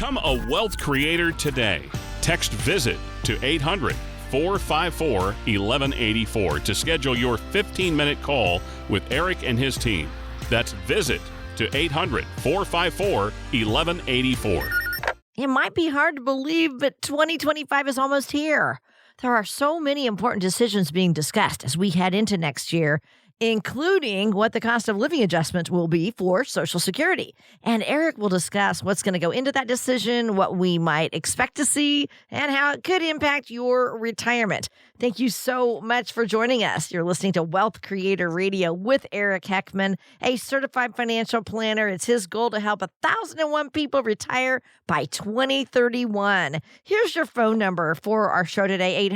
Become a wealth creator today. Text VISIT to 800-454-1184 to schedule your 15-minute call with Eric and his team. That's VISIT to 800-454-1184. It might be hard to believe, but 2025 is almost here. There are so many important decisions being discussed as we head into next year, including what the cost of living adjustment will be for Social Security. And Eric will discuss what's going to go into that decision, what we might expect to see, and how it could impact your retirement. Thank you so much for joining us. You're listening to Wealth Creator Radio with Eric Heckman, a certified financial planner. It's his goal to help 1,001 people retire by 2031. Here's your phone number for our show today,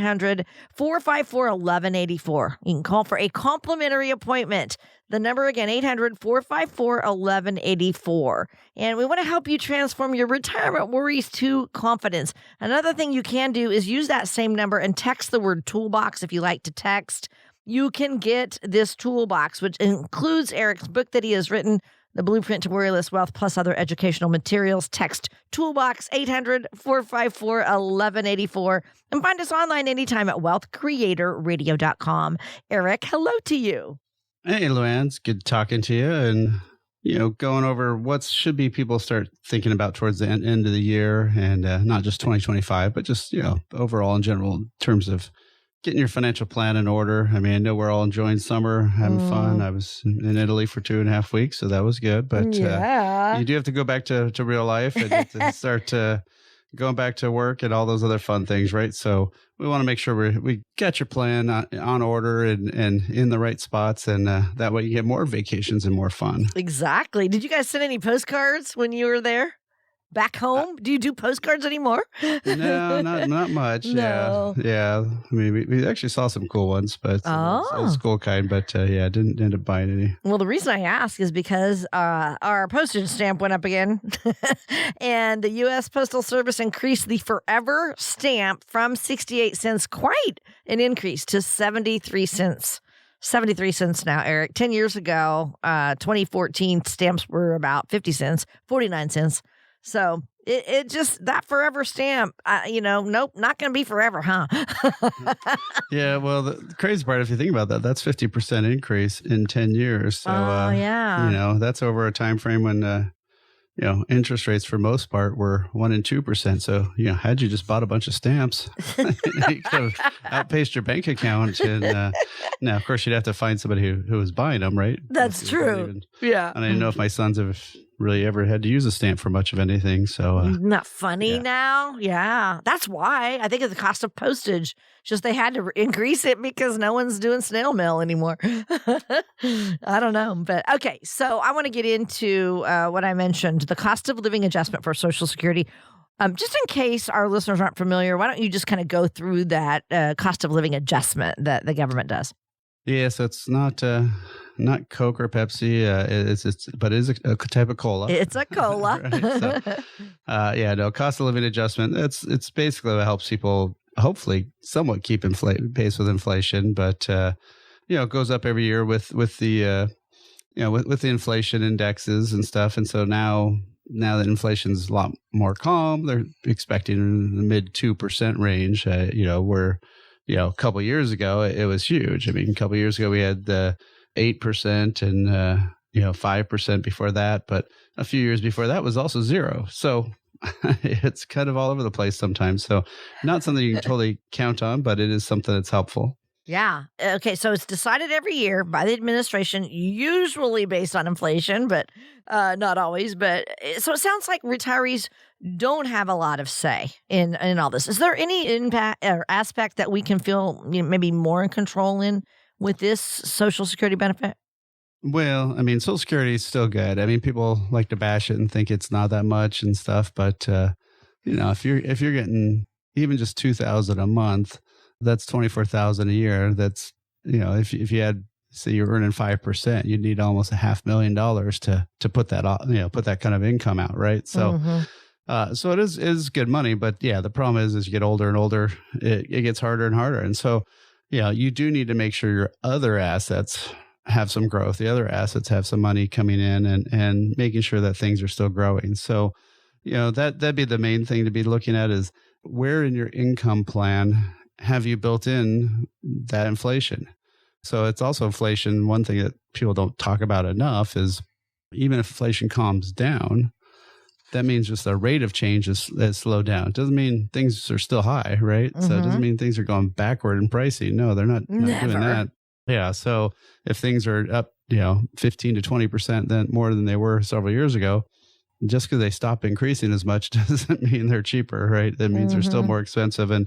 800-454-1184. You can call for a complimentary appointment. The number again, 800-454-1184. And we want to help you transform your retirement worries to confidence. Another thing you can do is use that same number and text the word toolbox if you like to text. You can get this toolbox, which includes Eric's book that he has written, The Blueprint to Worryless Wealth, plus other educational materials. Text toolbox 800-454-1184 and find us online anytime at wealthcreatorradio.com. Eric, hello to you. Hey, Luann, it's good talking to you, and going over what should be people start thinking about towards the end of the year, and not just 2025, but just overall in general in terms of getting your financial plan in order. I mean, I know we're all enjoying summer, having fun. I was in Italy for 2.5 weeks, so that was good. But you do have to go back to real life and to start going back to work and all those other fun things, right? So we want to make sure we got your plan on order and in the right spots, and that way you get more vacations and more fun. Exactly. Did you guys send any postcards when you were there? Back home? Do you do postcards anymore? No, not much. No. Yeah. I mean, we actually saw some cool ones, but old school kind. But didn't end up buying any. Well, the reason I ask is because our postage stamp went up again, and the U.S. Postal Service increased the forever stamp from 68 cents, quite an increase, to 73 cents. 73 cents now, Eric. 10 years ago, 2014, stamps were about 50 cents, 49 cents. So it just, that forever stamp, nope, not going to be forever, huh? Yeah, well, the crazy part, if you think about that, that's 50% increase in 10 years. So, that's over a time frame when, interest rates for most part were 1% and 2%. So, had you just bought a bunch of stamps, you could have outpaced your bank account. And now, of course, you'd have to find somebody who was buying them, right? That's true. Yeah. I don't even know if my sons have really ever had to use a stamp for much of anything. So isn't that funny now? Yeah. That's why I think of the cost of postage. Just they had to increase it because no one's doing snail mail anymore. I don't know. But okay. So I want to get into what I mentioned, the cost of living adjustment for Social Security. Just in case our listeners aren't familiar, why don't you just kind of go through that cost of living adjustment that the government does? Yeah, so it's not Coke or Pepsi, but it is a type of cola. It's a cola. Right? So, cost of living adjustment. It's basically what helps people hopefully somewhat keep pace with inflation, but it goes up every year with the with the inflation indexes and stuff, and so now that inflation's a lot more calm, they're expecting in the mid 2% range. Where a couple of years ago it was huge. I mean, a couple of years ago we had the 8% and 5% before that, but a few years before that was also 0. So it's kind of all over the place sometimes. So not something you can totally count on, but it is something that's helpful. Yeah. Okay. So it's decided every year by the administration, usually based on inflation, but not always. But so it sounds like retirees don't have a lot of say in all this. Is there any impact or aspect that we can feel maybe more in control in with this Social Security benefit? Well, I mean, Social Security is still good. I mean, people like to bash it and think it's not that much and stuff, but if you're getting even just $2,000 a month, that's $24,000 a year. That's if you had, say, you're earning 5%, you'd need almost $500,000 to put that put that kind of income out, right? So, so it is good money, but yeah, the problem is as you get older and older, it gets harder and harder, and so you do need to make sure your other assets have some growth. The other assets have some money coming in and making sure that things are still growing. So, that'd be the main thing to be looking at is where in your income plan have you built in that inflation? So it's also inflation. One thing that people don't talk about enough is even if inflation calms down, that means just the rate of change is slowed down. It doesn't mean things are still high, right? Mm-hmm. So it doesn't mean things are going backward in pricing. No, they're not doing that. Yeah. So if things are up, 15 to 20% then more than they were several years ago, just because they stop increasing as much doesn't mean they're cheaper, right? That means they're still more expensive. And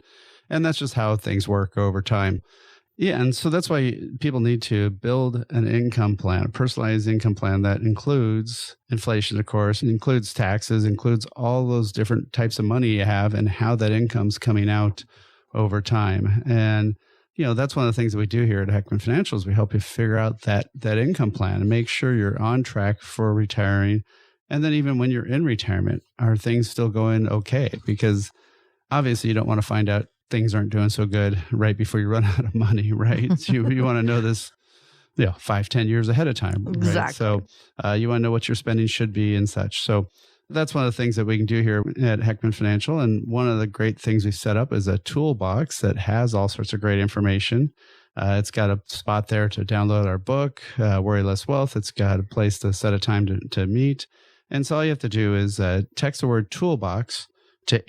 that's just how things work over time. Yeah. And so that's why people need to build an income plan, a personalized income plan that includes inflation, of course, includes taxes, includes all those different types of money you have and how that income's coming out over time. And, that's one of the things that we do here at Heckman Financial is we help you figure out that income plan and make sure you're on track for retiring. And then even when you're in retirement, are things still going okay? Because obviously you don't want to find out things aren't doing so good right before you run out of money, right? So you want to know this, 5-10 years ahead of time. Right? Exactly. So you want to know what your spending should be and such. So that's one of the things that we can do here at Heckman Financial. And one of the great things we set up is a toolbox that has all sorts of great information. It's got a spot there to download our book, Worry Less Wealth. It's got a place to set a time to meet. And so all you have to do is text the word toolbox to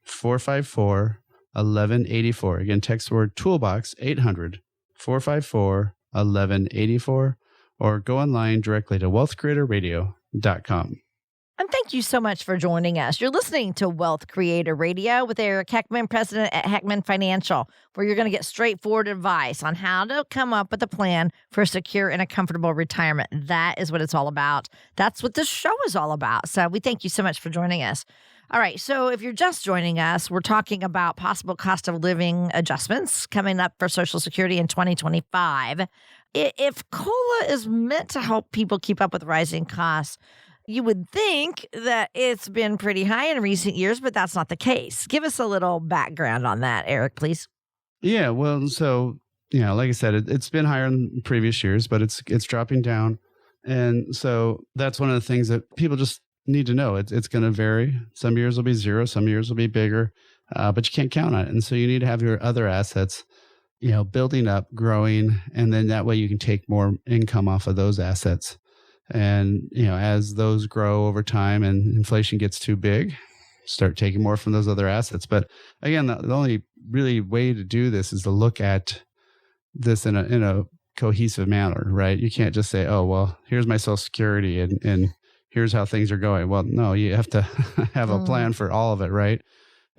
800-454-1184. Again, text the word toolbox, 800-454-1184, or go online directly to wealthcreatorradio.com. And thank you so much for joining us. You're listening to Wealth Creator Radio with Eric Heckman, president at Heckman Financial, where you're going to get straightforward advice on how to come up with a plan for a secure and a comfortable retirement. That is what it's all about. That's what this show is all about. So we thank you so much for joining us. All right. So if you're just joining us, we're talking about possible cost of living adjustments coming up for Social Security in 2025. If COLA is meant to help people keep up with rising costs, you would think that it's been pretty high in recent years, but that's not the case. Give us a little background on that, Eric, please. Yeah, well, so, like I said, it's been higher in previous years, but it's dropping down. And so that's one of the things that people just need to know. It's going to vary. Some years will be zero, some years will be bigger, but you can't count on it. And so you need to have your other assets, building up, growing, and then that way you can take more income off of those assets. And, as those grow over time and inflation gets too big, start taking more from those other assets. But again, the only really way to do this is to look at this in a cohesive manner, right? You can't just say, oh, well, here's my Social Security and here's how things are going. Well, no, you have to have a plan for all of it, right?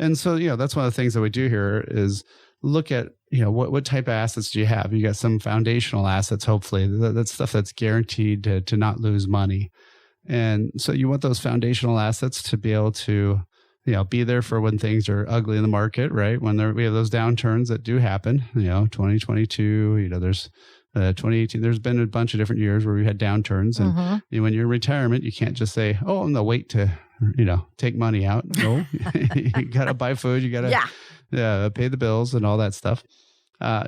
And so, that's one of the things that we do here is look at, what type of assets do you have? You got some foundational assets, hopefully. That's stuff that's guaranteed to not lose money. And so you want those foundational assets to be able to, be there for when things are ugly in the market, right? When we have those downturns that do happen, 2022, there's 2018, there's been a bunch of different years where we had downturns. And when you're in retirement, you can't just say, oh, I'm going to wait to, take money out. No, you got to buy food. You got to pay the bills and all that stuff.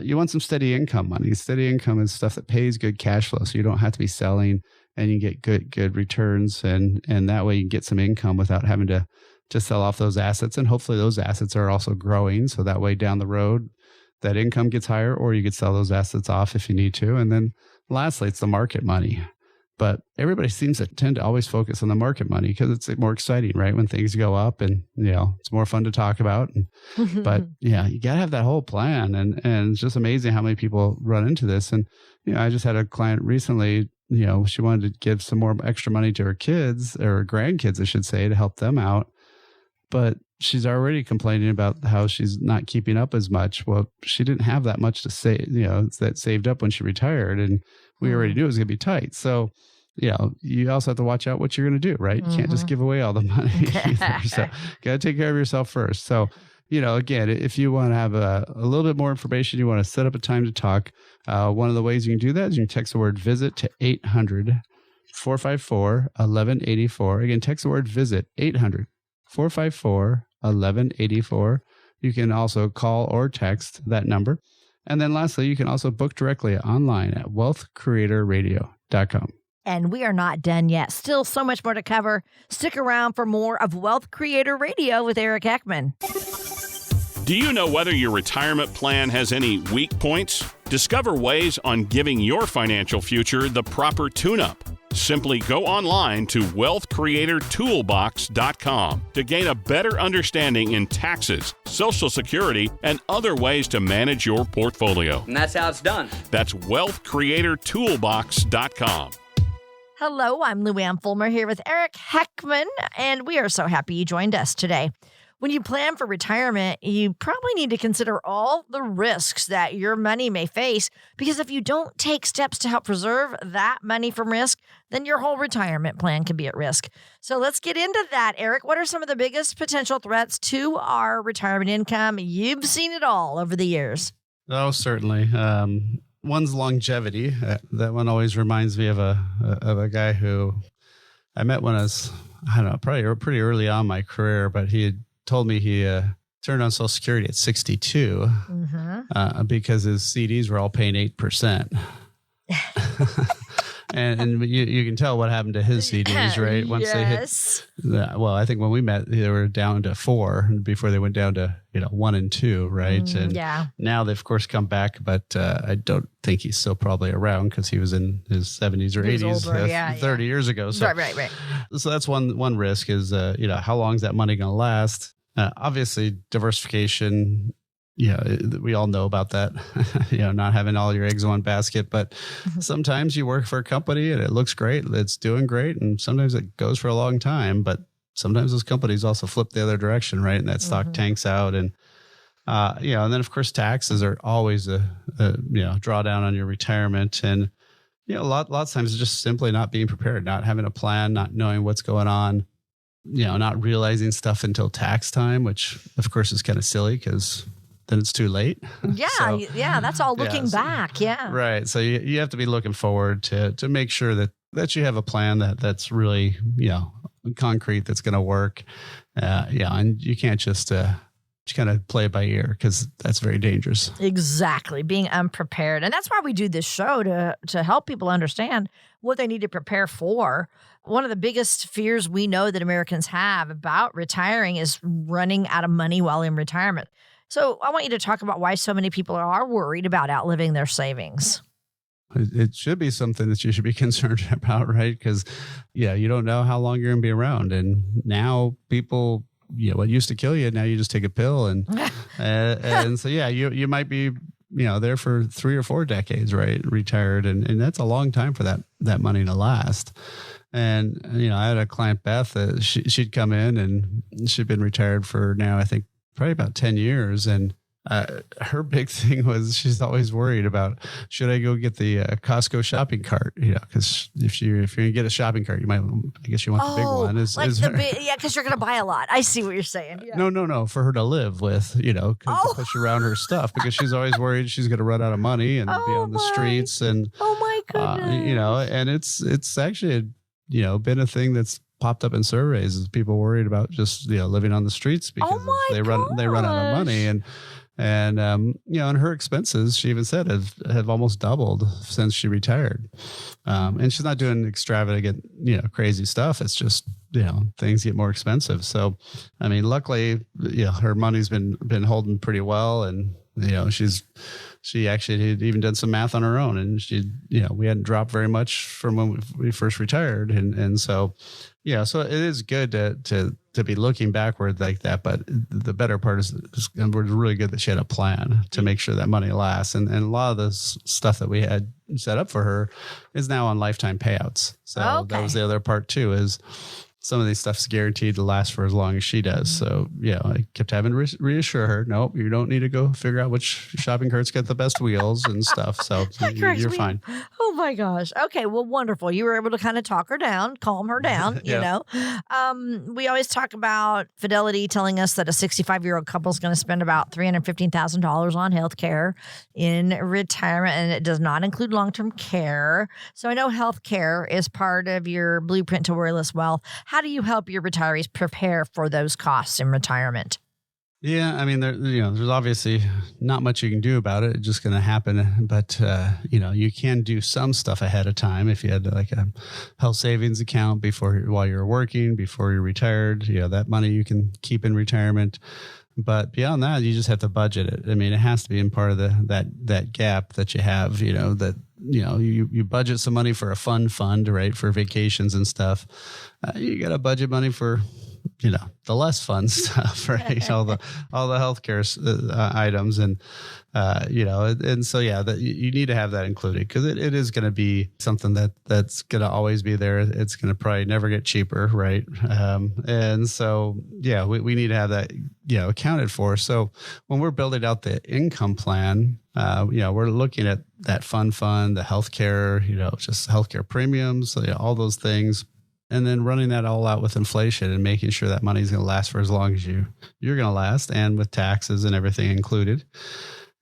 You want some steady income money. Steady income is stuff that pays good cash flow. So you don't have to be selling and you get good returns. And that way you can get some income without having to sell off those assets. And hopefully those assets are also growing. So that way down the road, that income gets higher, or you could sell those assets off if you need to. And then lastly, it's the market money. But everybody seems to tend to always focus on the market money because it's more exciting, right? When things go up and, it's more fun to talk about. But you got to have that whole plan. And it's just amazing how many people run into this. And, I just had a client recently, she wanted to give some more extra money to her kids or her grandkids, I should say, to help them out. But she's already complaining about how she's not keeping up as much. Well, she didn't have that much to save, that saved up when she retired. And we already knew it was going to be tight. So, you also have to watch out what you're going to do, right? You can't just give away all the money either. So got to take care of yourself first. So, again, if you want to have a little bit more information, you want to set up a time to talk. One of the ways you can do that is you can text the word visit to 800-454-1184. Again, text the word visit, 800-454-1184. You can also call or text that number. And then lastly, you can also book directly online at wealthcreatorradio.com. And we are not done yet. Still so much more to cover. Stick around for more of Wealth Creator Radio with Eric Heckman. Do you know whether your retirement plan has any weak points? Discover ways on giving your financial future the proper tune-up. Simply go online to wealthcreatortoolbox.com to gain a better understanding in taxes, Social Security, and other ways to manage your portfolio. And that's how it's done. That's wealthcreatortoolbox.com. Hello, I'm Lou Ann Fulmer here with Eric Heckman, and we are so happy you joined us today. When you plan for retirement, you probably need to consider all the risks that your money may face, because if you don't take steps to help preserve that money from risk, then your whole retirement plan can be at risk. So let's get into that, Eric. What are some of the biggest potential threats to our retirement income? You've seen it all over the years. Oh, certainly. One's longevity. That one always reminds me of a guy who I met when I was, probably pretty early on in my career, but he had told me he turned on Social Security at 62 because his CDs were all paying 8%. and you can tell what happened to his CDs, right? Once they hit, well, I think when we met, they were down to 4 before they went down to 1 and 2, right? And now they've of course come back, but I don't think he's still probably around because he was in his 70s or 80s older, 30 years ago. So, right. So that's one risk is how long is that money going to last? Obviously, diversification. We all know about that, not having all your eggs in one basket. But sometimes you work for a company and it looks great, it's doing great. And sometimes it goes for a long time. But sometimes those companies also flip the other direction, right? And that stock tanks out. And, and then, of course, taxes are always a drawdown on your retirement. And, lots of times it's just simply not being prepared, not having a plan, not knowing what's going on. Not realizing stuff until tax time, which of course is kind of silly because then it's too late. Yeah, that's all looking back. Yeah. Right. So you have to be looking forward to make sure that you have a plan that's really, concrete, that's going to work. And you can't just kind of play it by ear because that's very dangerous. Exactly. Being unprepared. And that's why we do this show to help people understand what they need to prepare for. One of the biggest fears we know that Americans have about retiring is running out of money while in retirement. So I want you to talk about why so many people are worried about outliving their savings. It should be something that you should be concerned about, right? Because, you don't know how long you're going to be around. And now people, what used to kill you, now you just take a pill. And and so, you might be, there for 3 or 4 decades, right? Retired. And that's a long time for that money to last. And, I had a client, Beth, she'd come in and she'd been retired for now, I think, probably about 10 years. And her big thing was she's always worried about, should I go get the Costco shopping cart? Because if you're going to get a shopping cart, you might, I guess you want the big one. Because you're going to buy a lot. I see what you're saying. Yeah. No, for her to live with, to push around her stuff, because she's always worried she's going to run out of money and be on the streets. And, oh my goodness. And it's actually, been a thing that's popped up in surveys, is people worried about just, living on the streets because they run out of money. And her expenses, she even said, have almost doubled since she retired. And she's not doing extravagant, crazy stuff. It's just, things get more expensive. So, luckily, her money's been holding pretty well. And, she actually had even done some math on her own, and we hadn't dropped very much from when we first retired. And so, so it is good to be looking backward like that. But the better part is we're really good that she had a plan to make sure that money lasts. And a lot of the stuff that we had set up for her is now on lifetime payouts. So that was the other part too, is some of these stuff's guaranteed to last for as long as she does. So, I kept having to reassure her, nope, you don't need to go figure out which shopping cart's got the best wheels and stuff. So you're fine. Oh my gosh. Okay. Well, wonderful. You were able to kind of talk her down, calm her down, We always talk about Fidelity telling us that a 65-year-old couple is going to spend about $315,000 on healthcare in retirement, and it does not include long-term care. So I know healthcare is part of your blueprint to worryless wealth. How do you help your retirees prepare for those costs in retirement? Yeah, I mean, there's obviously not much you can do about it. It's just going to happen. But you can do some stuff ahead of time if you had like a health savings account while you're working, before you're retired. That money you can keep in retirement. But beyond that, you just have to budget it. I mean, it has to be in part of that gap that you have. You budget some money for a fund, right, for vacations and stuff. You got to budget money for the less fun stuff, right? all the healthcare items, and so that you need to have that included, because it is going to be something that's going to always be there. It's going to probably never get cheaper, right? And so we need to have that accounted for. So when we're building out the income plan, we're looking at that fund, the healthcare, just healthcare premiums, all those things. And then running that all out with inflation and making sure that money is going to last for as long as you're going to last, and with taxes and everything included.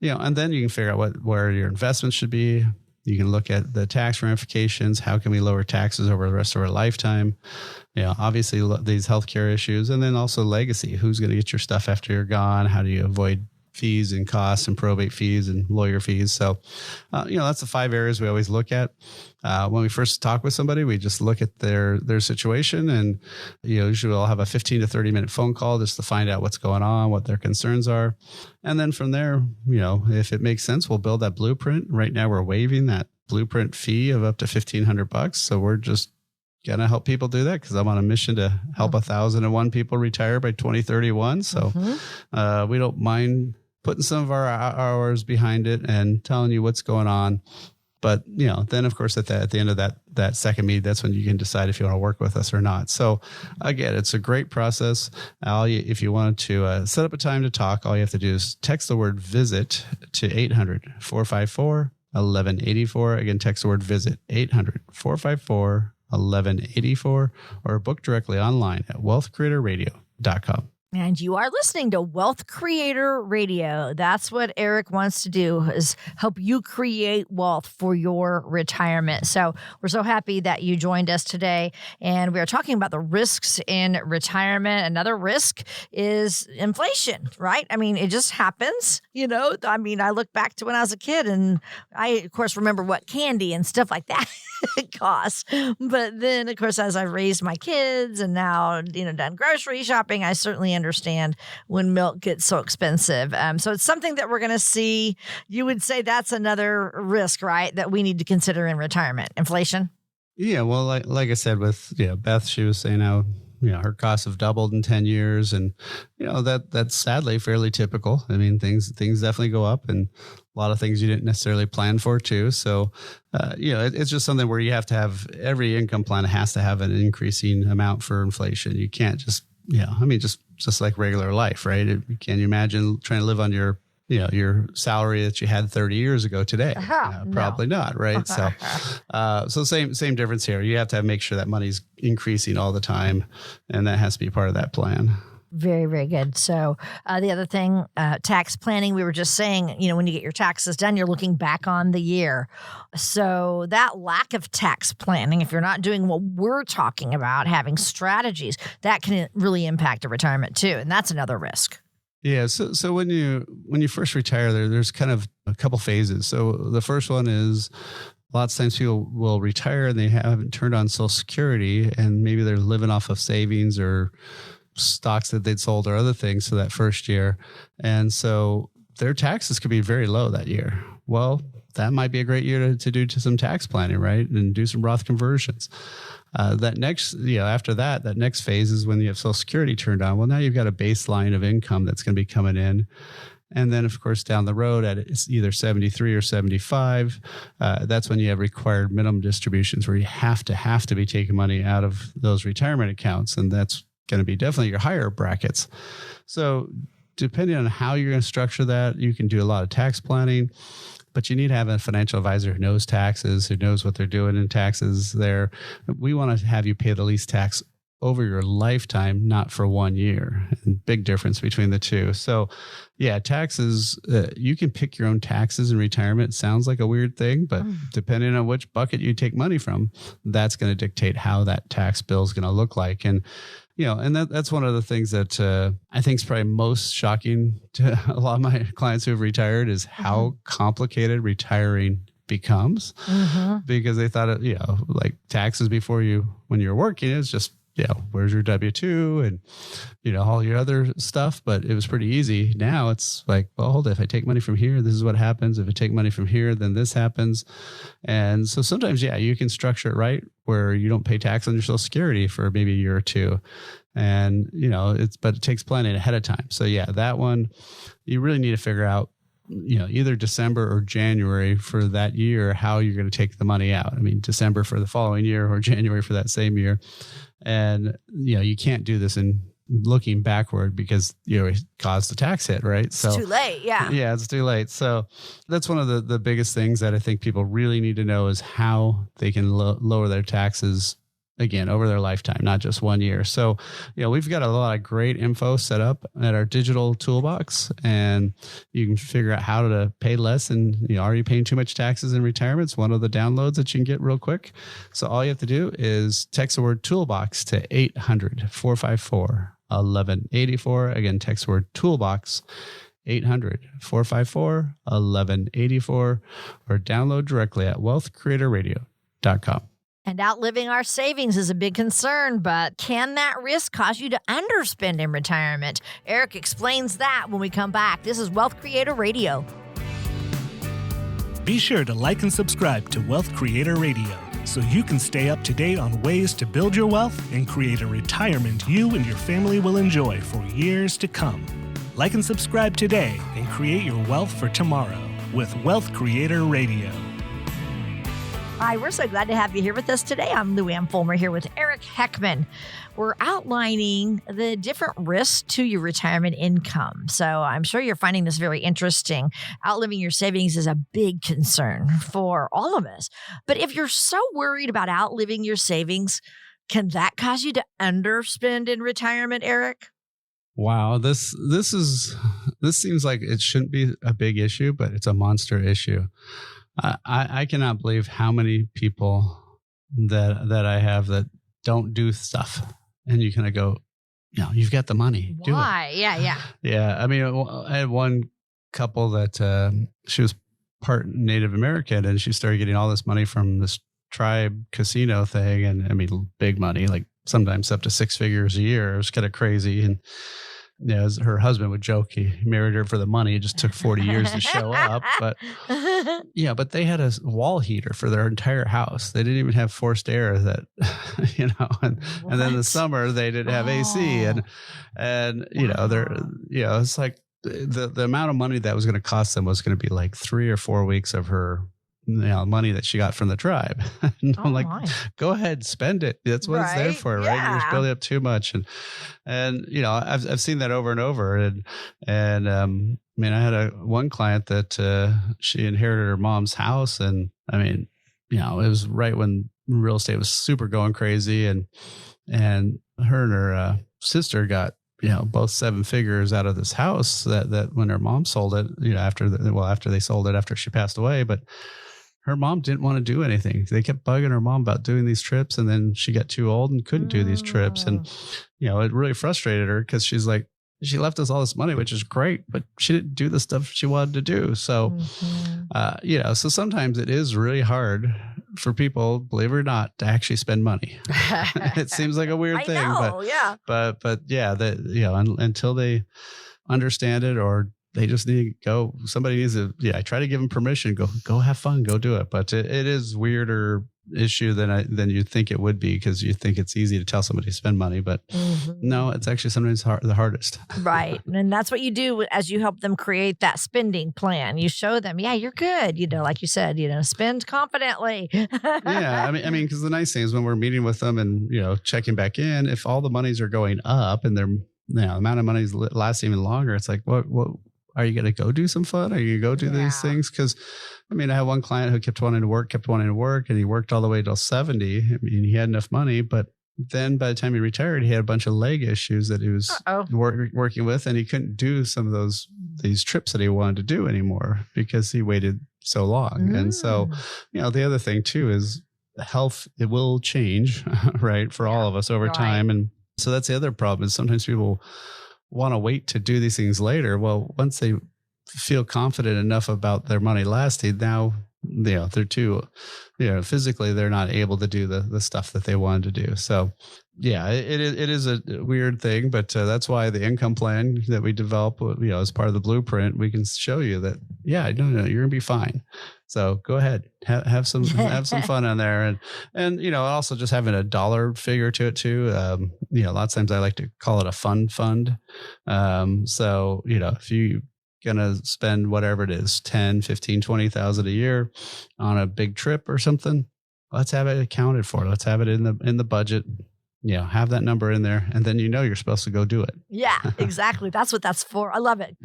And then you can figure out where your investments should be. You can look at the tax ramifications. How can we lower taxes over the rest of our lifetime? Obviously these healthcare issues, and then also legacy. Who's going to get your stuff after you're gone? How do you avoid fees and costs and probate fees and lawyer fees? So, that's the 5 areas we always look at. When we first talk with somebody, we just look at their situation, and usually we'll have a 15 to 30 minute phone call just to find out what's going on, what their concerns are. And then from there, if it makes sense, we'll build that blueprint. Right now we're waiving that blueprint fee of up to $1,500. So we're just going to help people do that, because I'm on a mission to help 1,001 people retire by 2031. So we don't mind putting some of our hours behind it and telling you what's going on. But, then of course at the end of that second meeting, that's when you can decide if you want to work with us or not. So again, it's a great process. If you wanted to set up a time to talk, all you have to do is text the word visit to 800-454-1184. Again, text the word visit, 800-454-1184, or book directly online at wealthcreatorradio.com. And you are listening to Wealth Creator Radio. That's what Eric wants to do, is help you create wealth for your retirement. So we're so happy that you joined us today. And we are talking about the risks in retirement. Another risk is inflation, right? I mean, it just happens, I look back to when I was a kid, and I, of course, remember what candy and stuff like that costs. But then, of course, as I raised my kids and now, done grocery shopping, I certainly understand when milk gets so expensive. So it's something that we're going to see. You would say that's another risk, right, that we need to consider in retirement, inflation? Yeah, well, like I said with Beth, she was saying how her costs have doubled in 10 years, and that's sadly fairly typical. I mean, things definitely go up, and a lot of things you didn't necessarily plan for too. So, it's just something where you have to have, every income plan has to have an increasing amount for inflation. You can't just just like regular life, right? Can you imagine trying to live on your salary that you had 30 years ago today? Probably not, right? So same difference here. You have to make sure that money's increasing all the time, and that has to be part of that plan. Very, very good. So the other thing, tax planning, we were just saying, when you get your taxes done, you're looking back on the year. So that lack of tax planning, if you're not doing what we're talking about, having strategies, that can really impact a retirement too. And that's another risk. Yeah. So when you first retire, there's kind of a couple phases. So the first one is, lots of times people will retire and they haven't turned on Social Security, and maybe they're living off of savings or stocks that they'd sold or other things for that first year. And so their taxes could be very low that year. Well, that might be a great year to do some tax planning, right? And do some Roth conversions. That next, after that next phase is when you have Social Security turned on. Well, now you've got a baseline of income that's going to be coming in. And then, of course, down the road at either 73 or 75, that's when you have required minimum distributions, where you have to be taking money out of those retirement accounts. And that's going to be definitely your higher brackets. So depending on how you're going to structure that, you can do a lot of tax planning, but you need to have a financial advisor who knows taxes, who knows what they're doing in taxes there. We want to have you pay the least tax over your lifetime, not for 1 year. And big difference between the two. So yeah, taxes, you can pick your own taxes in retirement. It sounds like a weird thing, but depending on which bucket you take money from, that's going to dictate how that tax bill is going to look like. And And that's one of the things that I think is probably most shocking to a lot of my clients who have retired is how complicated retiring becomes, because they thought, like taxes before when you're working, it's just, where's your W-2 and, all your other stuff. But it was pretty easy. Now it's like, well, hold it. If I take money from here, this is what happens. If I take money from here, then this happens. And so sometimes, you can structure it right where you don't pay tax on your Social Security for maybe a year or two. And, but it takes planning ahead of time. So that one, you really need to figure out, either December or January for that year, how you're going to take the money out. I mean, December for the following year or January for that same year. And, you can't do this in looking backward because, it caused the tax hit, right? It's too late. Yeah. Yeah, it's too late. So that's one of the biggest things that I think people really need to know is how they can lower their taxes again over their lifetime, not just 1 year. So, we've got a lot of great info set up at our digital toolbox, and you can figure out how to pay less. And, are you paying too much taxes in retirement? It's one of the downloads that you can get real quick. So all you have to do is text the word toolbox to 800-454-1184. Again, text the word toolbox 800-454-1184, or download directly at wealthcreatorradio.com. And outliving our savings is a big concern, but can that risk cause you to underspend in retirement? Eric explains that when we come back. This is Wealth Creator Radio. Be sure to like and subscribe to Wealth Creator Radio so you can stay up to date on ways to build your wealth and create a retirement you and your family will enjoy for years to come. Like and subscribe today and create your wealth for tomorrow with Wealth Creator Radio. Hi, we're so glad to have you here with us today. I'm Lou Ann Fulmer here with Eric Heckman. We're outlining the different risks to your retirement income. So I'm sure you're finding this very interesting. Outliving your savings is a big concern for all of us. But if you're so worried about outliving your savings, can that cause you to underspend in retirement, Eric? Wow, this seems like it shouldn't be a big issue, but it's a monster issue. I cannot believe how many people that I have that don't do stuff, and you kind of go, you've got the money. Why? Do it. Yeah. Yeah. I mean, I had one couple that she was part Native American, and she started getting all this money from this tribe casino thing, and I mean, big money, like sometimes up to 6 figures a year. It was kind of crazy, and as her husband would joke, he married her for the money. It just took 40 years to show up. But but they had a wall heater for their entire house. They didn't even have forced air that, and then in the summer they didn't have AC. And it's like the amount of money that was going to cost them was going to be like 3 or 4 weeks of her money that she got from the tribe. And I'm like, go ahead, spend it. That's what it's there for, right? You're just building up too much. And I've seen that over and over. And I had one client that she inherited her mom's house. And I mean, it was right when real estate was super going crazy. And her and her sister got both 7 figures out of this house that when her mom sold it, after they sold it after she passed away. But her mom didn't want to do anything. They kept bugging her mom about doing these trips, and then she got too old and couldn't do these trips. And, it really frustrated her because she's like, she left us all this money, which is great, but she didn't do the stuff she wanted to do. So, so sometimes it is really hard for people, believe it or not, to actually spend money. It seems like a weird thing, but until they understand it, or they just need to go. Somebody needs to, I try to give them permission. Go have fun, go do it. But it is weirder issue than you think it would be, because you think it's easy to tell somebody to spend money, but no, it's actually sometimes the hardest. Right. And that's what you do as you help them create that spending plan. You show them, you're good. Like you said, spend confidently. I mean, because the nice thing is when we're meeting with them and, checking back in, if all the monies are going up and the amount of money lasts even longer, it's like, what are you going to go do some fun? Are you going to go do these things? Because, I had one client who kept wanting to work, and he worked all the way till 70. I mean, he had enough money, but then by the time he retired, he had a bunch of leg issues that he was working with, and he couldn't do some of these trips that he wanted to do anymore because he waited so long. And so, the other thing too is health, it will change, right, for all of us over time. And So that's the other problem is sometimes people want to wait to do these things later. Well, once they feel confident enough about their money lasting, now, they're too, physically they're not able to do the stuff that they wanted to do. So yeah, it is a weird thing, but that's why the income plan that we develop, as part of the blueprint, we can show you that, you're going to be fine. So go ahead, have some fun on there, and also just having a dollar figure to it too. Lots of times I like to call it a fund. So if you gonna spend whatever it is, 10, 15, 20,000 a year on a big trip or something, let's have it accounted for. Let's have it in the budget. Have that number in there, and then you're supposed to go do it. Yeah, exactly. That's what that's for. I love it.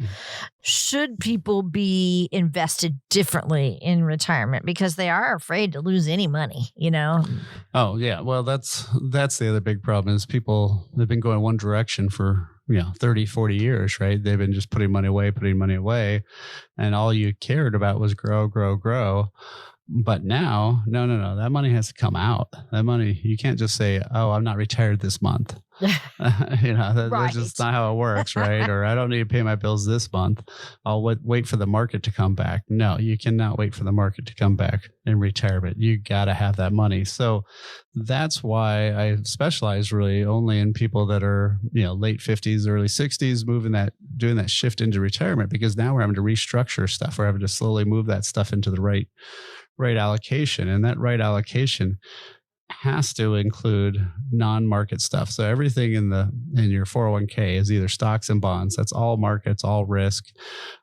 Should people be invested differently in retirement because they are afraid to lose any money, Oh, yeah. Well, that's the other big problem is people, they've been going one direction for 30, 40 years, right? They've been just putting money away. And all you cared about was grow. But now, no, that money has to come out. That money, you can't just say, oh, I'm not retired this month. That's just not how it works, right? Or I don't need to pay my bills this month. I'll wait for the market to come back. No, you cannot wait for the market to come back in retirement. You got to have that money. So that's why I specialize really only in people that are, late 50s, early 60s, doing that shift into retirement, because now we're having to restructure stuff. We're having to slowly move that stuff into the right allocation. And that right allocation has to include non-market stuff. So everything in your 401k is either stocks and bonds. That's all markets, all risk.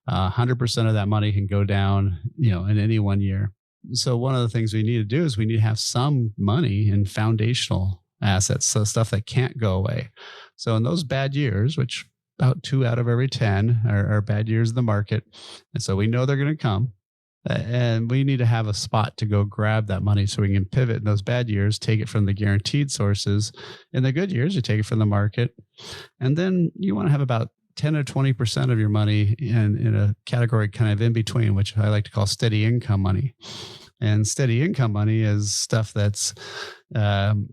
100% of that money can go down, in any 1 year. So one of the things we need to do is we need to have some money in foundational assets, so stuff that can't go away. So in those bad years, which about 2 out of every 10 are bad years in the market, and so we know they're going to come. And we need to have a spot to go grab that money so we can pivot in those bad years, take it from the guaranteed sources. In the good years, you take it from the market. And then you want to have about 10 or 20% of your money in a category kind of in between, which I like to call steady income money. And steady income money is stuff that's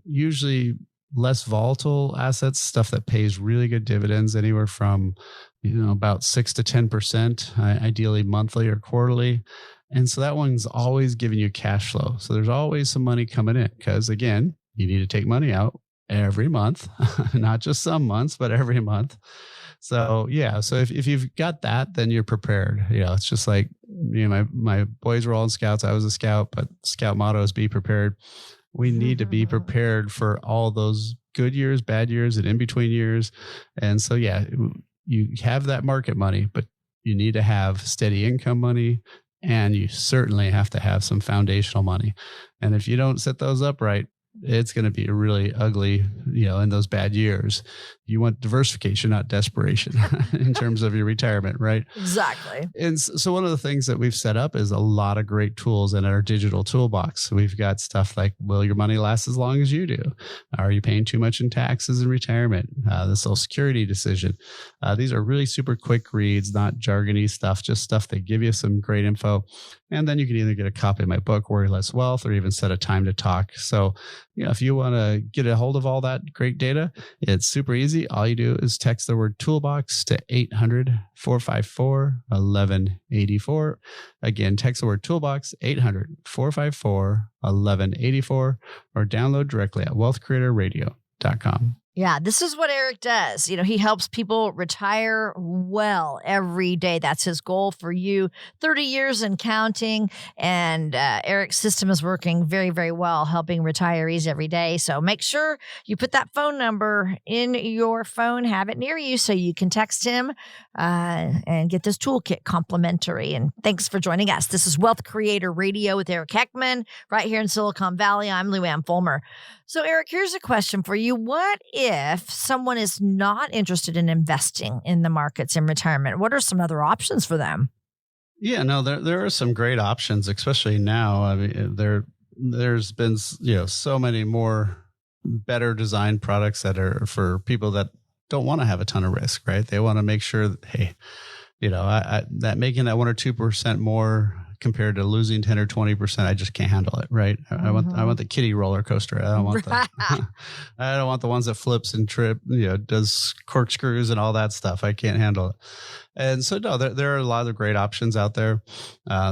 usually less volatile assets, stuff that pays really good dividends, anywhere from about 6 to 10%, ideally monthly or quarterly. And so that one's always giving you cash flow. So there's always some money coming in because, again, you need to take money out every month, not just some months, but every month. So, yeah. So if you've got that, then you're prepared. It's just like, my boys were all in Scouts. I was a Scout, but Scout motto is be prepared. We need to be prepared for all those good years, bad years, and in between years. And so, yeah, you have that market money, but you need to have steady income money, and you certainly have to have some foundational money. And if you don't set those up right, it's going to be really ugly, in those bad years. You want diversification, not desperation in terms of your retirement, right? Exactly. And so one of the things that we've set up is a lot of great tools in our digital toolbox. We've got stuff like, will your money last as long as you do? Are you paying too much in taxes in retirement? The Social Security decision. These are really super quick reads, not jargony stuff, just stuff that give you some great info. And then you can either get a copy of my book, Worry Less Wealth, or even set a time to talk. So, if you want to get a hold of all that great data, it's super easy. All you do is text the word toolbox to 800-454-1184. Again, text the word toolbox, 800-454-1184, or download directly at wealthcreatorradio.com. Yeah, this is what Eric does. He helps people retire well every day. That's his goal for you. 30 years and counting. And Eric's system is working very, very well, helping retirees every day. So make sure you put that phone number in your phone, have it near you so you can text him and get this toolkit complimentary. And thanks for joining us. This is Wealth Creator Radio with Eric Heckman right here in Silicon Valley. I'm Lou Ann Fulmer. So, Eric, here's a question for you. What if someone is not interested in investing in the markets in retirement? What are some other options for them? Yeah, no, there are some great options, especially now. I mean, there's been so many more better designed products that are for people that don't want to have a ton of risk, right? They want to make sure that, hey, that making that 1 or 2% more compared to losing 10 or 20%. I just can't handle it. Right. I want the kiddie roller coaster. I don't want I don't want the ones that flips and trip, does corkscrews and all that stuff. I can't handle it. And so, no, there are a lot of great options out there.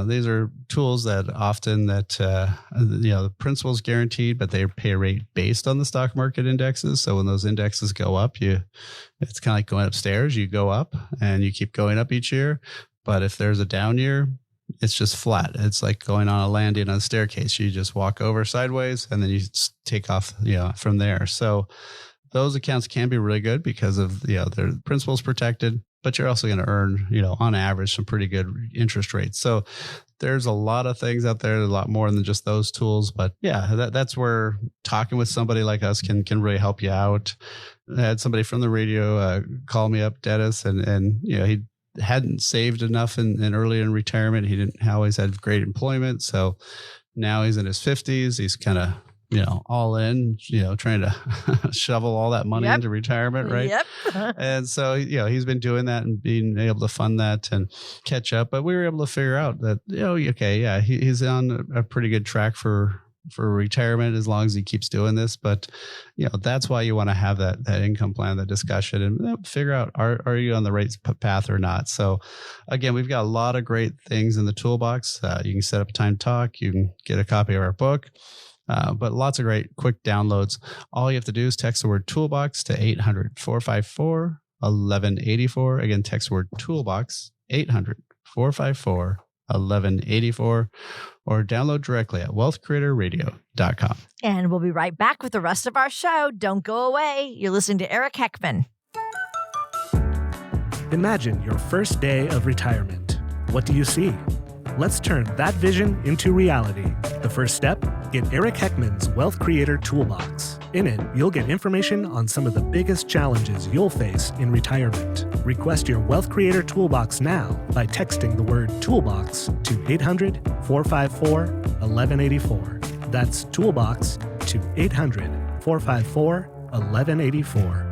These are tools that often the principal is guaranteed, but they pay a rate based on the stock market indexes. So when those indexes go up, it's kind of like going upstairs. You go up and you keep going up each year. But if there's a down year, it's just flat. It's like going on a landing on a staircase. You just walk over sideways and then you take off, from there. So those accounts can be really good because of, their principal's protected, but you're also going to earn, on average, some pretty good interest rates. So there's a lot of things out there, a lot more than just those tools. But yeah, that's where talking with somebody like us can really help you out. I had somebody from the radio call me up, Dennis, and he hadn't saved enough in early in retirement. He didn't always had great employment. So now he's in his 50s. He's kind of, all in, trying to shovel all that money into retirement. Right. Yep. And so, he's been doing that and being able to fund that and catch up. But we were able to figure out that, he's on a pretty good track for retirement as long as he keeps doing this. But, that's why you want to have that income plan, that discussion, and figure out, are you on the right path or not? So again, we've got a lot of great things in the toolbox. You can set up a time to talk. You can get a copy of our book. But lots of great quick downloads. All you have to do is text the word toolbox to 800-454-1184. Again, text the word toolbox, 800-454-1184, or download directly at wealthcreatorradio.com. And we'll be right back with the rest of our show. Don't go away. You're listening to Eric Heckman. Imagine your first day of retirement. What do you see? Let's turn that vision into reality. The first step, get Eric Heckman's Wealth Creator Toolbox. In it, you'll get information on some of the biggest challenges you'll face in retirement. Request your Wealth Creator Toolbox now by texting the word toolbox to 800-454-1184. That's toolbox to 800-454-1184.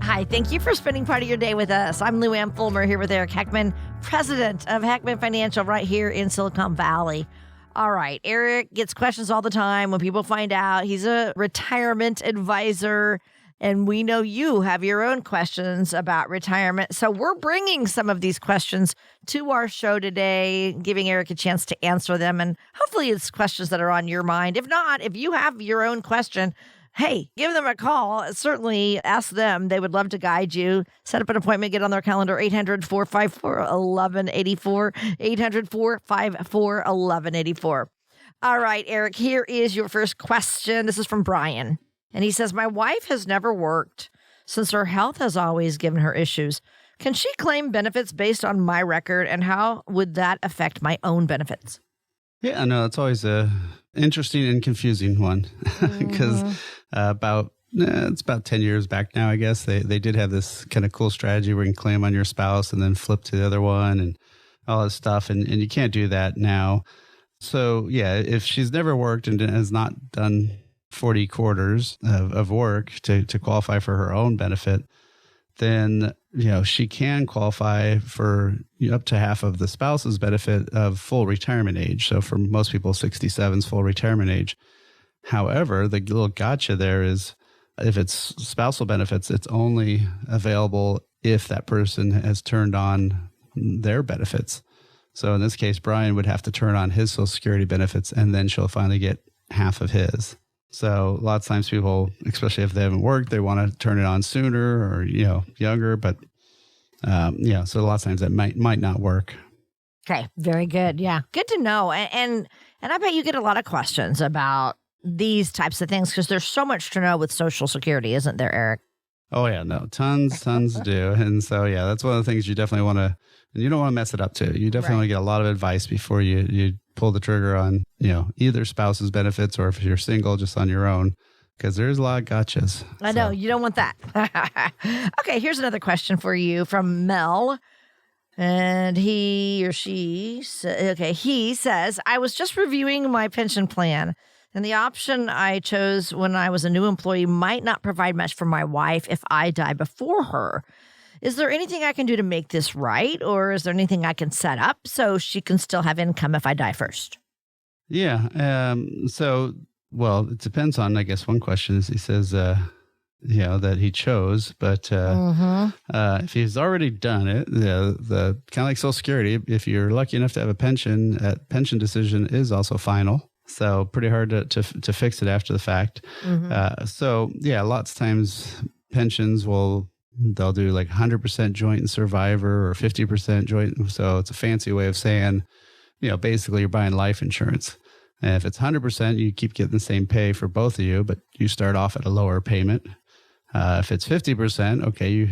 Hi, thank you for spending part of your day with us. I'm Lou Ann Fulmer here with Eric Heckman, president of Heckman Financial right here in Silicon Valley. All right, Eric gets questions all the time when people find out he's a retirement advisor, and we know you have your own questions about retirement. So we're bringing some of these questions to our show today, giving Eric a chance to answer them, and hopefully it's questions that are on your mind. If not, if you have your own question, hey, give them a call. Certainly ask them. They would love to guide you. Set up an appointment. Get on their calendar, 800-454-1184, 800-454-1184. All right, Eric, here is your first question. This is from Brian. And he says, my wife has never worked since her health has always given her issues. Can she claim benefits based on my record, and how would that affect my own benefits? Yeah, no, it's always a interesting and confusing one because it's about 10 years back now, I guess. They did have this kind of cool strategy where you can claim on your spouse and then flip to the other one and all this stuff. And you can't do that now. So, yeah, if she's never worked and has not done 40 quarters of work to qualify for her own benefit, then, she can qualify for up to half of the spouse's benefit of full retirement age. So for most people, 67 is full retirement age. However, the little gotcha there is if it's spousal benefits, it's only available if that person has turned on their benefits. So in this case, Brian would have to turn on his Social Security benefits, and then she'll finally get half of his. So lots of times people, especially if they haven't worked, they want to turn it on sooner or, younger. But, so a lot of times that might not work. Okay. Very good. Yeah. Good to know. And I bet you get a lot of questions about these types of things because there's so much to know with Social Security, isn't there, Eric? Oh, yeah. No, tons to do. And so, yeah, that's one of the things you definitely want to, and you don't want to mess it up too. You definitely want to get a lot of advice before you pull the trigger on, either spouse's benefits or if you're single, just on your own, because there's a lot of gotchas. I know. You don't want that. Okay. Here's another question for you from Mel. And he or she, he says, I was just reviewing my pension plan, and the option I chose when I was a new employee might not provide much for my wife if I die before her. Is there anything I can do to make this right? Or is there anything I can set up so she can still have income if I die first? Yeah. Well, it depends on, I guess, one question is he says, that he chose, but if he's already done it, the kind of like Social Security, if you're lucky enough to have a pension, that pension decision is also final. So pretty hard to fix it after the fact. Lots of times pensions they'll do like 100% joint and survivor or 50% joint. So it's a fancy way of saying, basically you're buying life insurance. And if it's 100%, you keep getting the same pay for both of you, but you start off at a lower payment. If it's 50%, okay,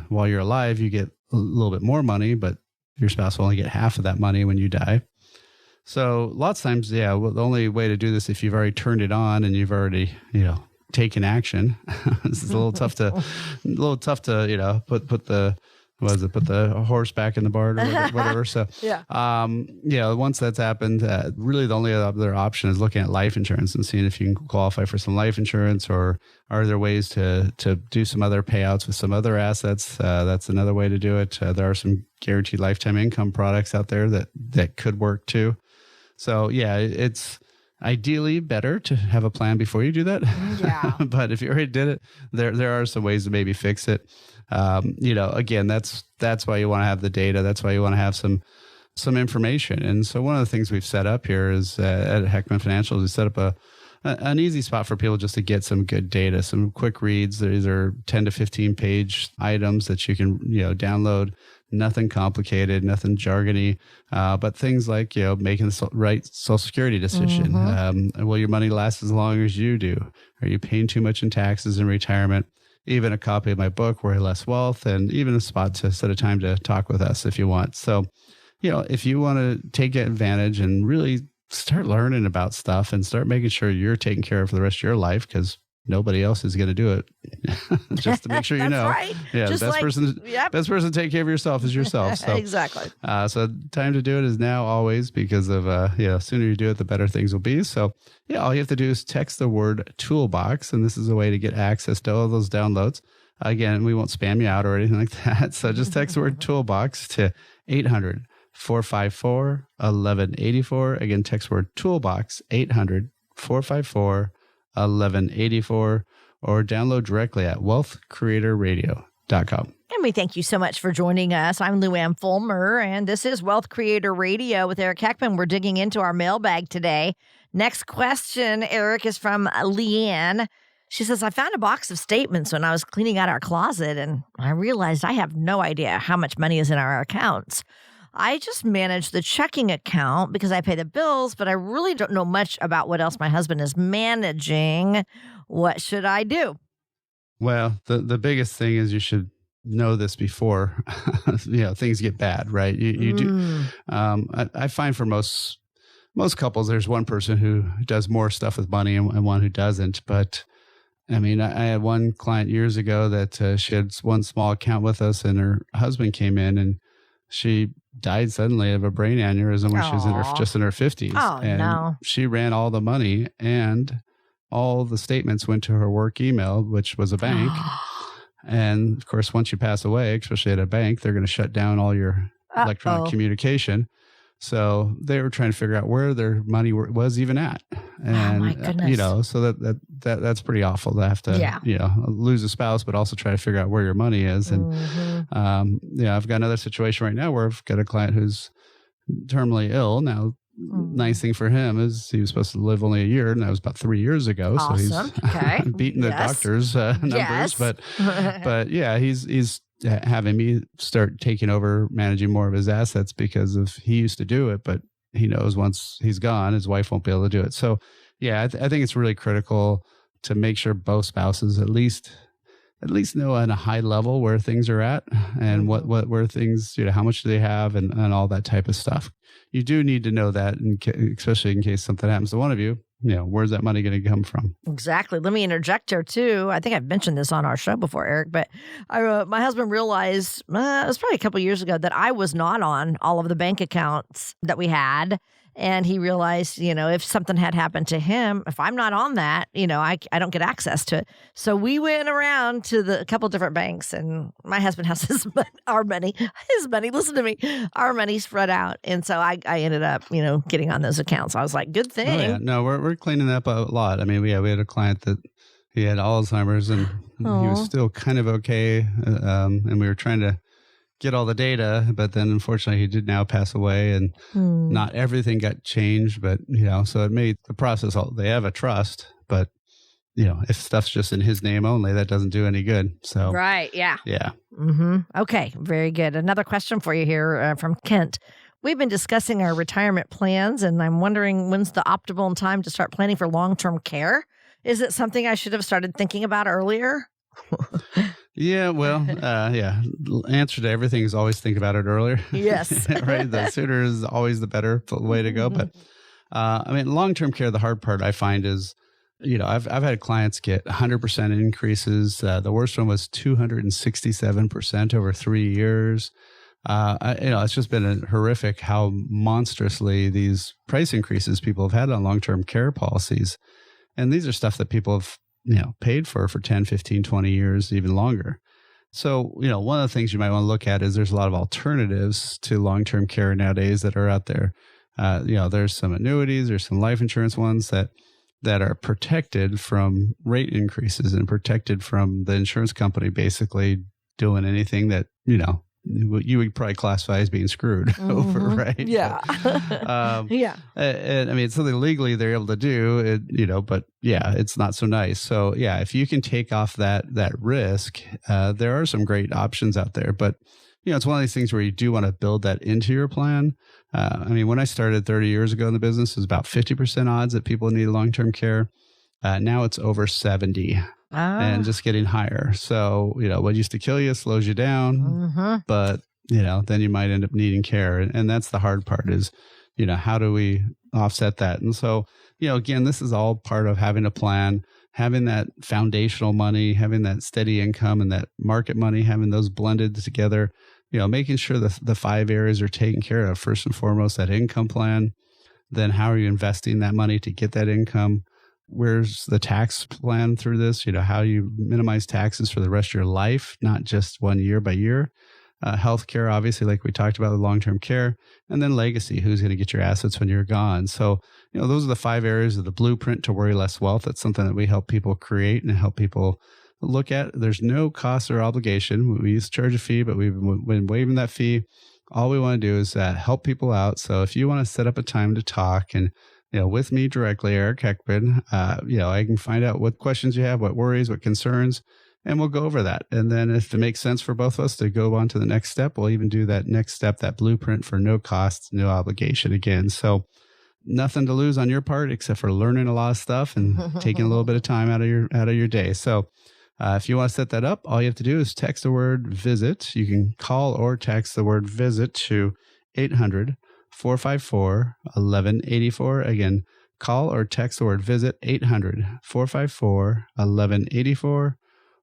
while you're alive, you get a little bit more money, but your spouse will only get half of that money when you die. So lots of times, the only way to do this, if you've already turned it on and you've already, taken action, this is a little tough to, put the horse back in the barn or whatever. So, once that's happened, really the only other option is looking at life insurance and seeing if you can qualify for some life insurance, or are there ways to do some other payouts with some other assets? That's another way to do it. There are some guaranteed lifetime income products out there that could work too. So it's ideally better to have a plan before you do that. Yeah. But if you already did it, there are some ways to maybe fix it. Again, that's why you want to have the data. That's why you want to have some information. And so one of the things we've set up here is at Heckman Financial, we set up an easy spot for people just to get some good data, some quick reads. These are 10 to 15 page items that you can, download. Nothing complicated, nothing jargony, but things like, making the right Social Security decision. Will your money last as long as you do? Are you paying too much in taxes in retirement? Even a copy of my book, Worry Less Wealth, and even a spot to set a time to talk with us if you want. So, if you want to take advantage and really start learning about stuff and start making sure you're taken care of for the rest of your life, because nobody else is going to do it. Just to make sure you know. Right. Yeah, Just best person to take care of yourself is yourself. So, exactly. So time to do it is now, always, because of sooner you do it, the better things will be. So all you have to do is text the word toolbox, and this is a way to get access to all those downloads. Again, we won't spam you out or anything like that. So just text the word toolbox to 800-454-1184. Again, text word toolbox 800-454-1184, or download directly at wealthcreatorradio.com. And we thank you so much for joining us. I'm Lou Ann Fulmer, and this is Wealth Creator Radio with Eric Heckman. We're digging into our mailbag today. Next question, Eric, is from Leanne. She says, I found a box of statements when I was cleaning out our closet, and I realized I have no idea how much money is in our accounts. I just manage the checking account because I pay the bills, but I really don't know much about what else my husband is managing. What should I do? Well, the biggest thing is you should know this before things get bad, right? You do. I find for most couples, there's one person who does more stuff with money and one who doesn't. But I mean, I had one client years ago that she had one small account with us, and her husband came in and she died suddenly of a brain aneurysm when she was in her 50s. Oh, and no. She ran all the money, and all the statements went to her work email, which was a bank. And of course, once you pass away, especially at a bank, they're going to shut down all your electronic communication. So they were trying to figure out where their money was even at. And, oh my goodness. So that's pretty awful to have to, lose a spouse, but also try to figure out where your money is. And, I've got another situation right now where I've got a client who's terminally ill. Now, nice thing for him is he was supposed to live only a year, and that was about 3 years ago. Awesome. So he's beating the doctor's numbers. But he's having me start taking over managing more of his assets because he used to do it, but he knows once he's gone, his wife won't be able to do it. So I think it's really critical to make sure both spouses at least know on a high level where things are at and where things, how much do they have and all that type of stuff. You do need to know that, especially in case something happens to one of you. Where's that money going to come from? Exactly. Let me interject here, too. I think I've mentioned this on our show before, Eric, but my husband realized, it was probably a couple of years ago, that I was not on all of the bank accounts that we had. And he realized, if something had happened to him, if I'm not on that, I don't get access to it. So we went around to a couple different banks, and my husband has his money, listen to me, our money spread out. And so I ended up, getting on those accounts. I was like, good thing. Oh, yeah. No, we're cleaning up a lot. I mean, we had a client that he had Alzheimer's, and he was still kind of okay. And we were trying to get all the data, but then unfortunately he did now pass away, and not everything got changed, but so it made the process they have a trust, but if stuff's just in his name only, that doesn't do any good. So right. Yeah. Mm-hmm. Okay. Very good. Another question for you here from Kent. We've been discussing our retirement plans, and I'm wondering, when's the optimal time to start planning for long-term care? Is it something I should have started thinking about earlier? Yeah, well, answer to everything is always think about it earlier. Yes. Right? The sooner is always the better way to go. But long-term care, the hard part I find is, I've had clients get 100% increases. The worst one was 267% over 3 years. It's just been horrific how monstrously these price increases people have had on long-term care policies. And these are stuff that people have paid for 10, 15, 20 years, even longer. So, one of the things you might want to look at is there's a lot of alternatives to long-term care nowadays that are out there. There's some annuities, there's some life insurance ones that are protected from rate increases and protected from the insurance company basically doing anything that, you would probably classify as being screwed over, right? Yeah. And I mean, it's something legally they're able to do, but it's not so nice. So if you can take off that risk, there are some great options out there. But, it's one of these things where you do want to build that into your plan. When I started 30 years ago in the business, it was about 50% odds that people need long-term care. Now it's over 70. And just getting higher. So, what used to kill you slows you down, but, then you might end up needing care. And that's the hard part is, how do we offset that? And so, again, this is all part of having a plan, having that foundational money, having that steady income and that market money, having those blended together, making sure the 5 areas are taken care of. First and foremost, that income plan. Then how are you investing that money to get that income? Where's the tax plan through this? How you minimize taxes for the rest of your life, not just one year by year. Healthcare, obviously, like we talked about, the long-term care, and then legacy. Who's going to get your assets when you're gone? So, those are the 5 areas of the blueprint to worry less wealth. That's something that we help people create and help people look at. There's no cost or obligation. We used to charge a fee, but we've been waiving that fee. All we want to do is help people out. So if you want to set up a time to talk and with me directly, Eric Heckman, I can find out what questions you have, what worries, what concerns, and we'll go over that. And then if it makes sense for both of us to go on to the next step, we'll even do that next step, that blueprint for no cost, no obligation again. So nothing to lose on your part except for learning a lot of stuff and taking a little bit of time out of your day. So if you want to set that up, all you have to do is text the word visit. You can call or text the word visit to 800-454-1184. Again, call or text the word visit 800-454-1184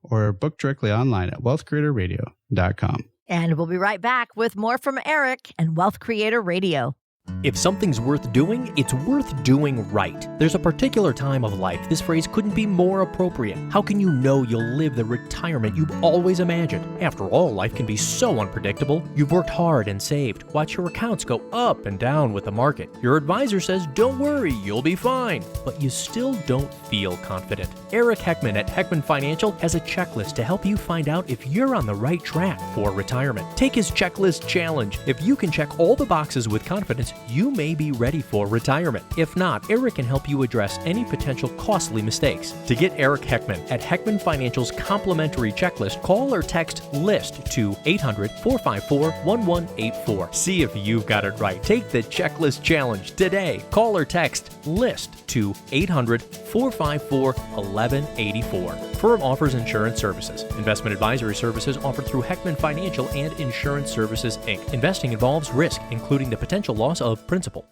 or book directly online at wealthcreatorradio.com. And we'll be right back with more from Eric and Wealth Creator Radio. If something's worth doing, it's worth doing right. There's a particular time of life this phrase couldn't be more appropriate. How can you know you'll live the retirement you've always imagined? After all, life can be so unpredictable. You've worked hard and saved. Watch your accounts go up and down with the market. Your advisor says, don't worry, you'll be fine. But you still don't feel confident. Eric Heckman at Heckman Financial has a checklist to help you find out if you're on the right track for retirement. Take his checklist challenge. If you can check all the boxes with confidence, you may be ready for retirement. If not, Eric can help you address any potential costly mistakes. To get Eric Heckman at Heckman Financial's complimentary checklist, call or text LIST to 800-454-1184. See if you've got it right. Take the checklist challenge today. Call or text LIST to 800-454-1184. Firm offers insurance services. Investment advisory services offered through Heckman Financial and Insurance Services, Inc. Investing involves risk, including the potential loss of principal.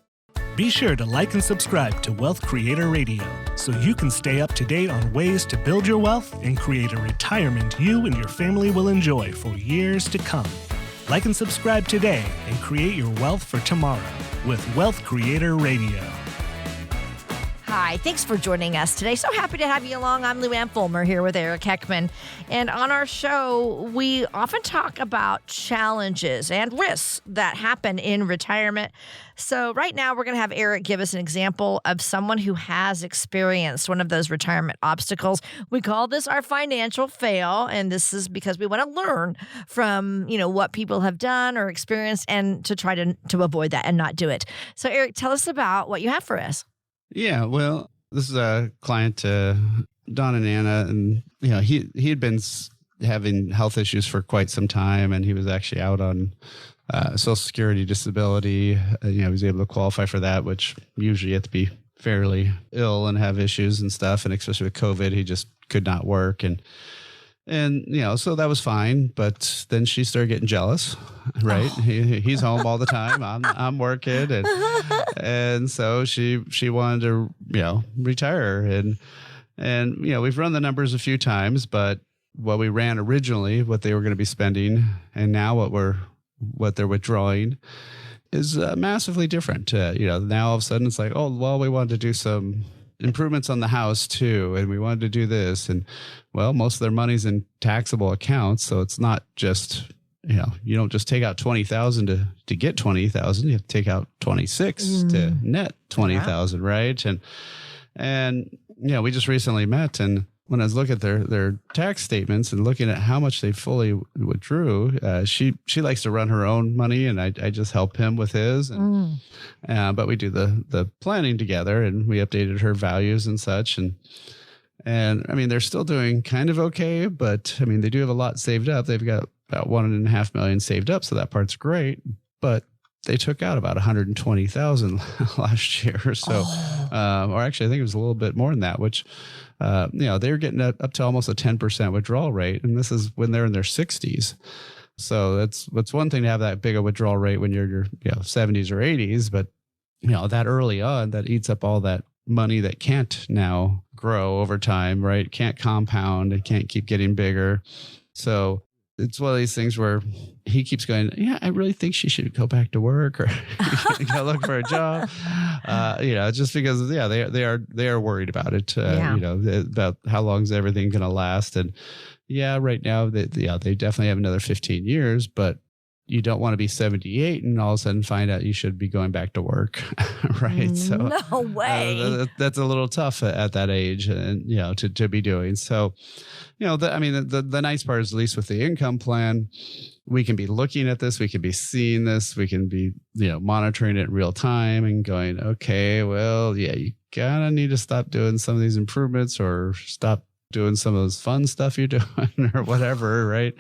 Be sure to like and subscribe to Wealth Creator Radio so you can stay up to date on ways to build your wealth and create a retirement you and your family will enjoy for years to come. Like and subscribe today and create your wealth for tomorrow. with Wealth Creator Radio. Hi, thanks for joining us today. So happy to have you along. I'm Lou Ann Fulmer here with Eric Heckman. And on our show, we often talk about challenges and risks that happen in retirement. So right now, we're going to have Eric give us an example of someone who has experienced one of those retirement obstacles. We call this our financial fail. And this is because we want to learn from, what people have done or experienced and to try to avoid that and not do it. So Eric, tell us about what you have for us. Yeah, well, this is a client, Don and Anna, and he had been having health issues for quite some time, and he was actually out on Social Security disability. He was able to qualify for that, which usually you have to be fairly ill and have issues and stuff, and especially with COVID, he just could not work, and so that was fine. But then she started getting jealous, right? Oh. He's home all the time. I'm working, and so she wanted to retire, and we've run the numbers a few times, but what we ran originally, what they were going to be spending, and now what they're withdrawing is massively different. Now all of a sudden it's like, oh well, we wanted to do some improvements on the house too, and we wanted to do this, and well, most of their money's in taxable accounts, so it's not just you don't just take out 20,000 to get 20,000. You have to take out 26 to net 20,000, right? And we just recently met, and when I was looking at their tax statements and looking at how much they fully withdrew, she likes to run her own money, and I just help him with his. And but we do the planning together, and we updated her values and such. And I mean, they're still doing kind of okay, but I mean, they do have a lot saved up. They've got about $1.5 million saved up, so that part's great. But they took out about 120,000 last year, so or actually, I think it was a little bit more than that. Which they were getting up to almost a 10% withdrawal rate, and this is when they're in their 60s. So it's one thing to have that big a withdrawal rate when you're in your 70s or 80s, but that early on, that eats up all that money that can't now grow over time, right? Can't compound. It can't keep getting bigger. So it's one of these things where he keeps going, yeah, I really think she should go back to work or go look for a job. Just because, they are worried about it, about how long is everything going to last. And right now, they definitely have another 15 years, but you don't want to be 78 and all of a sudden find out you should be going back to work, right? So no way. That's a little tough at that age, and to be doing. So, the nice part is, at least with the income plan, we can be looking at this, we can be seeing this, we can be monitoring it in real time and going, okay, well, you kind of need to stop doing some of these improvements or stop doing some of those fun stuff you're doing or whatever, right?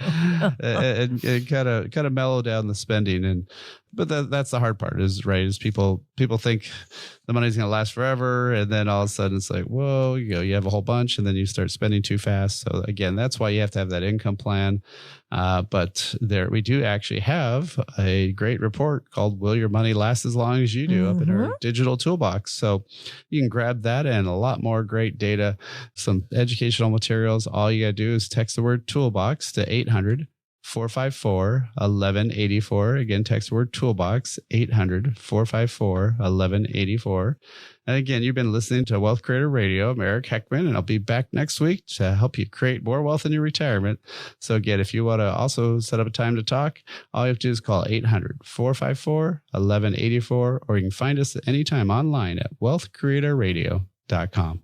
and kind of mellow down the spending. But that's the hard part is people think the money's going to last forever. And then all of a sudden it's like, whoa, you have a whole bunch and then you start spending too fast. So again, that's why you have to have that income plan. But we do actually have a great report called Will Your Money Last as Long as You Do up in our digital toolbox. So you can grab that and a lot more great data, some educational materials. All you got to do is text the word toolbox to 800-454-1184. Again, text the word toolbox, 800-454-1184. And again, you've been listening to Wealth Creator Radio. I'm Eric Heckman, and I'll be back next week to help you create more wealth in your retirement. So again, if you want to also set up a time to talk, all you have to do is call 800-454-1184, or you can find us at any time online at wealthcreatorradio.com.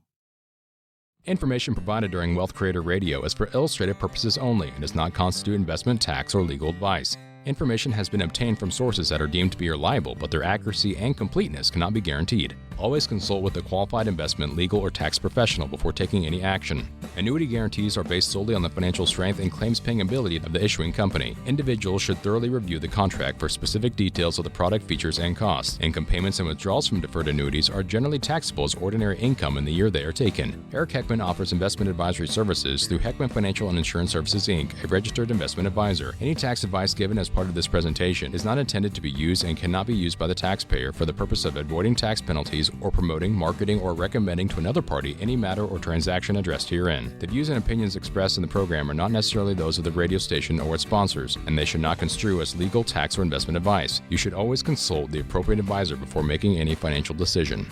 Information provided during Wealth Creator Radio is for illustrative purposes only and does not constitute investment, tax, or legal advice. Information has been obtained from sources that are deemed to be reliable, but their accuracy and completeness cannot be guaranteed. Always consult with a qualified investment, legal, or tax professional before taking any action. Annuity guarantees are based solely on the financial strength and claims-paying ability of the issuing company. Individuals should thoroughly review the contract for specific details of the product features and costs. Income payments and withdrawals from deferred annuities are generally taxable as ordinary income in the year they are taken. Eric Heckman offers investment advisory services through Heckman Financial and Insurance Services, Inc., a registered investment advisor. Any tax advice given as part of this presentation is not intended to be used and cannot be used by the taxpayer for the purpose of avoiding tax penalties taxes, or promoting, marketing, or recommending to another party any matter or transaction addressed herein. The views and opinions expressed in the program are not necessarily those of the radio station or its sponsors, and they should not construe as legal, tax, or investment advice. You should always consult the appropriate advisor before making any financial decision.